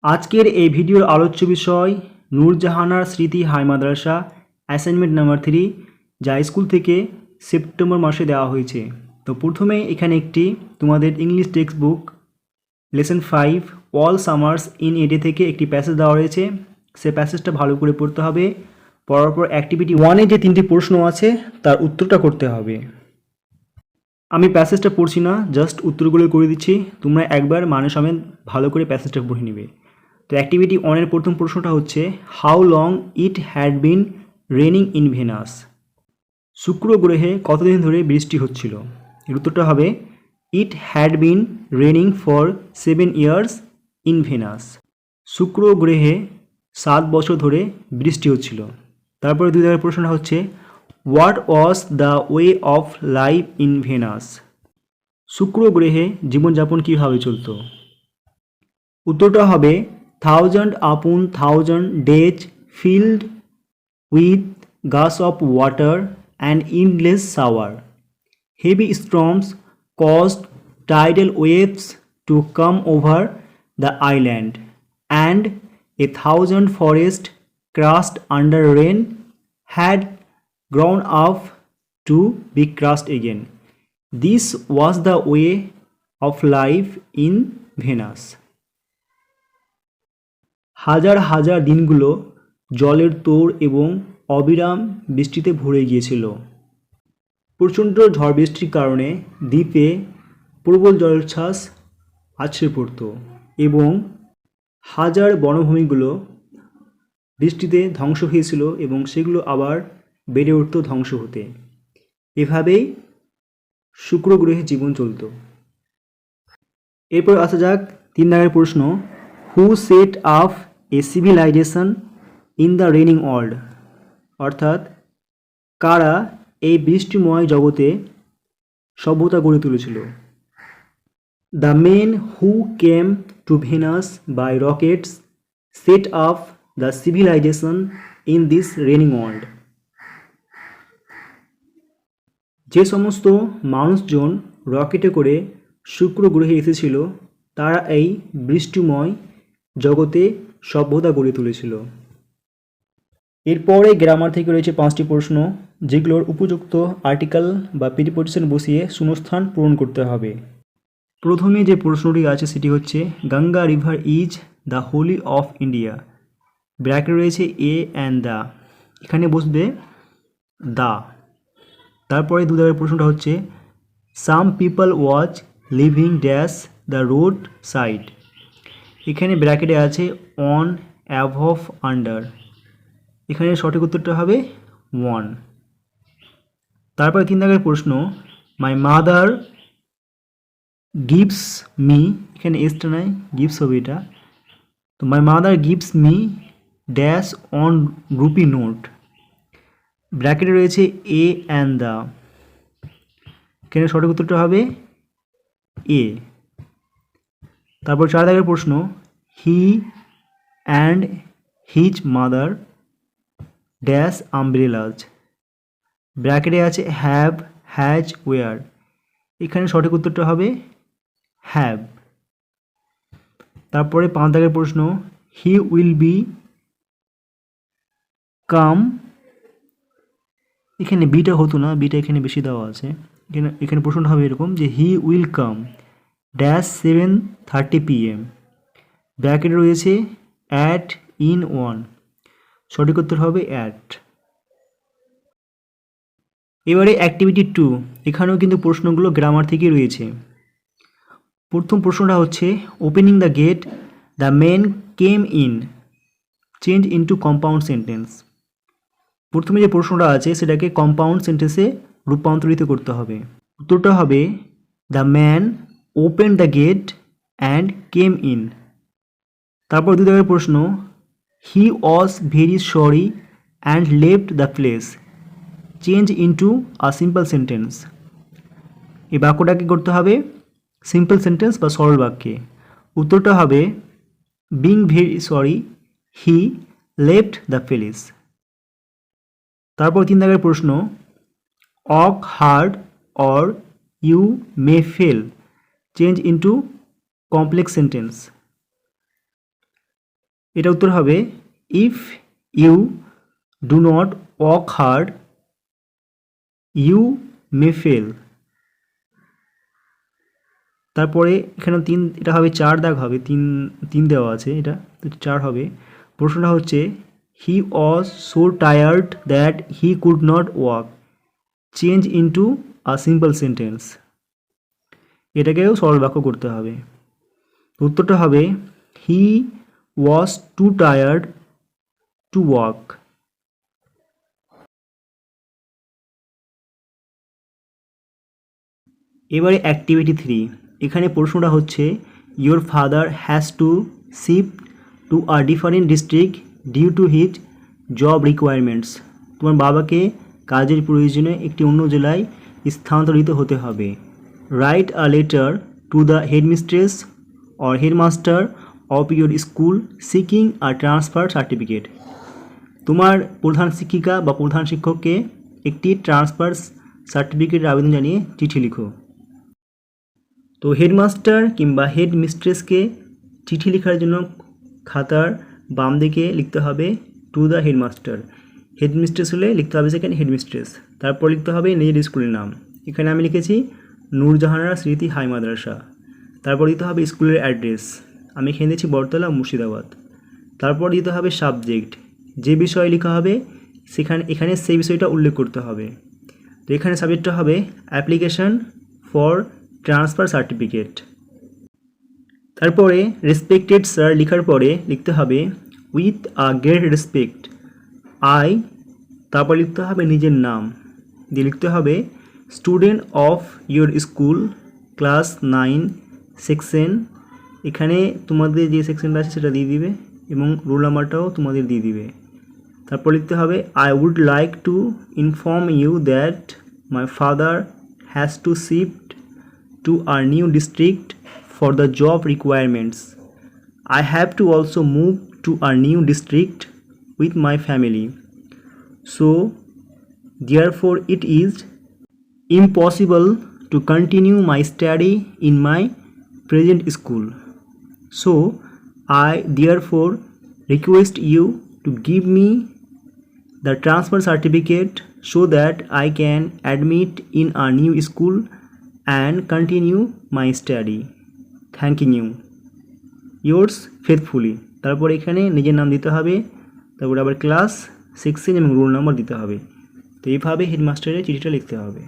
আজকের এই ভিডিওর আলোচ্য বিষয় নূরজাহানার স্মৃতি হাই মাদ্রাসা অ্যাসাইনমেন্ট নাম্বার 3, যা স্কুল থেকে সেপ্টেম্বর মাসে দেওয়া হয়েছে। তো প্রথমে এখানে একটি তোমাদের English textbook lesson 5 all summers in a day থেকে একটি প্যাসেজ দেওয়া রয়েছে। সে প্যাসেজটা ভালো করে পড়তে হবে। পড়ার পর অ্যাক্টিভিটি 1-এ যে 3টি প্রশ্ন আছে তার উত্তরটা করতে হবে। আমি প্যাসেজটা পড়ছি না, জাস্ট উত্তরগুলো করে দিচ্ছি, তোমরা একবার মানে সমেত ভালো করে প্যাসেজটা পড়ে নিবে। তো অ্যাক্টিভিটি 1-এর প্রথম প্রশ্নটা হচ্ছে how long it had been raining in Venus. শুক্র গ্রহে কতদিন ধরে বৃষ্টি হচ্ছিল? এর উত্তরটা হবে it had been raining for 7 years in Venus. শুক্র গ্রহে 7 বছর ধরে বৃষ্টি হচ্ছিল। তারপরে 2 নম্বর প্রশ্নটা হচ্ছে what was the way of life in Venus. শুক্র গ্রহে জীবনযাপন কীভাবে চলত? উত্তরটা হবে 1000 upon 1000 days filled with gusts of water and endless shower. Heavy storms caused tidal waves to come over the island, and 1,000 forests crushed under rain had grown up to be crushed again. This was the way of life in Venus. হাজার হাজার দিনগুলো জলের তোড় এবং অবিরাম বৃষ্টিতে ভরে গিয়েছিল। প্রচণ্ড ঝড় বৃষ্টির কারণে দ্বীপে প্রবল জলোচ্ছ্বাস আছড়ে পড়ত এবং হাজার বনভূমিগুলো বৃষ্টিতে ধ্বংস হয়েছিল এবং সেগুলো আবার বেড়ে উঠত ধ্বংস হতে। এভাবেই শুক্র গ্রহে জীবন চলত। এরপর আসা যাক 3 নম্বরের প্রশ্ন who set up a civilization in the raining world. অর্থাৎ কারা এই বৃষ্টিময় জগতে সভ্যতা গড়ে তুলেছিল? The men who came to Venus by rockets set up the civilization in this raining world. যে সমস্ত মানুষজন রকেটে করে শুক্র গ্রহে এসেছিল তারা এই বৃষ্টিময় জগতে সভ্যতা গড়ে তুলেছিল। এরপরে গ্রামার থেকে রয়েছে 5টি প্রশ্ন, যেগুলোর উপযুক্ত আর্টিকেল বা প্রিপোজিশন বসিয়ে শূন্যস্থান পূরণ করতে হবে। প্রথমে যে প্রশ্নটি আছে সেটি হচ্ছে Ganga river is the Holi of India. Bracket রয়েছে এ অ্যান্ড দ্য, এখানে বসবে দ্য। তারপরে 2 নম্বরের প্রশ্নটা হচ্ছে some people watch living dash the road side. এখানে ব্র্যাকেটে আছে অন, অ্যাভভ, আন্ডার। এখানে সঠিক উত্তরটা হবে 1। তারপরে 3 নম্বরের প্রশ্ন মাই মাদার গিভস মি, এখানে এসটা নাই, গিভস হবে এটা। তো my mother gives me dash one rupee note. ব্র্যাকেটে রয়েছে এ অ্যান্ড দ্য, এখানে সঠিক উত্তরটা হবে এ। তারপর 4 নম্বরের প্রশ্ন he and his mother dash umbrellas. ব্র্যাকেটে আছে হ্যাভ, হ্যাজ, ওয়ার। এখানে সঠিক উত্তরটা হবে হ্যাভ। তারপরে 5 নম্বরের প্রশ্ন হি উইল বি কাম। এখানে বিটা হতো না, বিটা এখানে বেশি দেওয়া আছে। এখানে প্রশ্নটা হবে এরকম যে he will come dash 7:30 PM। ব্র্যাকেটে রয়েছে অ্যাট, ইন, ওয়ান। সঠিক উত্তর হবে অ্যাট। এবারে অ্যাক্টিভিটি 2, এখানেও কিন্তু প্রশ্নগুলো গ্রামার থেকে রয়েছে। প্রথম প্রশ্নটা হচ্ছে opening the gate the men came in change into compound sentence. প্রথমে যে প্রশ্নটা আছে সেটাকে কম্পাউন্ড সেন্টেন্সে রূপান্তরিত করতে হবে। উত্তরটা হবে the man open the gate and came in. তারপর 2 নম্বরের প্রশ্ন he was very sorry and left the place change into a simple sentence. এই বাক্যটাকে করতে হবে সিম্পল সেন্টেন্স বা সরল বাক্যে। উত্তরটা হবে being very sorry he left the place. তারপর 3 নম্বরের প্রশ্ন work hard or you may fail change into complex sentence. এটা উত্তর হবে if you do not work hard you may fail. তারপরে এখানে এটা হবে 4 দাগ হবে, তিন দেওয়া আছে, এটা তো 4 হবে। প্রশ্নটা হচ্ছে he was so tired that he could not walk, change into a simple sentence. এটাকেও সরল বাক্য করতে হবে। উত্তরটা হবে he was too tired to walk. এবারে অ্যাক্টিভিটি 3, এখানে প্রশ্নটা হচ্ছে your father has to shift to a different district due to his job requirements. তোমার বাবাকে কাজের প্রয়োজনে একটি অন্য জেলায় স্থানান্তরিত হতে হবে। Write a letter to the headmistress or headmaster of your school seeking a transfer certificate. তোমার প্রধান শিক্ষিকা বা প্রধান শিক্ষককে একটি ট্রান্সফার সার্টিফিকেটের আবেদন জানিয়ে চিঠি লিখো। তো হেডমাস্টার কিংবা হেড মিস্ট্রেসকে চিঠি লেখার জন্য খাতার বাম দিকে লিখতে হবে to the headmaster, head mistress হলে লিখতে হবে সেখানে হেড মিস্ট্রেস, তারপর লিখতে হবে নিজের স্কুলের নাম। এখানে আমি লিখেছি নূরজাহানারা স্মৃতি হাই মাদ্রাসা। তারপর দিতে হবে স্কুলের অ্যাড্রেস, আমি এখানে দিয়েছি বটতলা মুর্শিদাবাদ। তারপর দিতে হবে সাবজেক্ট, যে বিষয় লেখা হবে এখানে সেই বিষয়টা উল্লেখ করতে হবে। তো এখানে সাবজেক্টটা হবে অ্যাপ্লিকেশন ফর ট্রান্সফার সার্টিফিকেট। তারপরে রেসপেক্টেড স্যার লেখার পরে লিখতে হবে with a great respect I, তারপর লিখতে হবে নিজের নাম, দিয়ে লিখতে হবে student of your school class 9 section, এখানে তোমাদের যে সেকশনটা আছে সেটা দিয়ে দিবে এবং রোল নাম্বারটাও তোমাদের দিয়ে দিবে। তারপর লিখতে হবে I would like to inform you that my father has to shift to a new district for the job requirements. I have to also move to a new district with my family. So, therefore, it is impossible to continue my study in my present school. So, I therefore request you to give me the transfer certificate so that I can admit in a new school and continue my study. Thanking you. Yours faithfully. তারপর এখানে নিজের নাম দিতে হবে, তারপর আবার class, section এবং roll number দিতে হবে। তো এইভাবে হেডমাস্টারের চিঠিটা লিখতে হবে।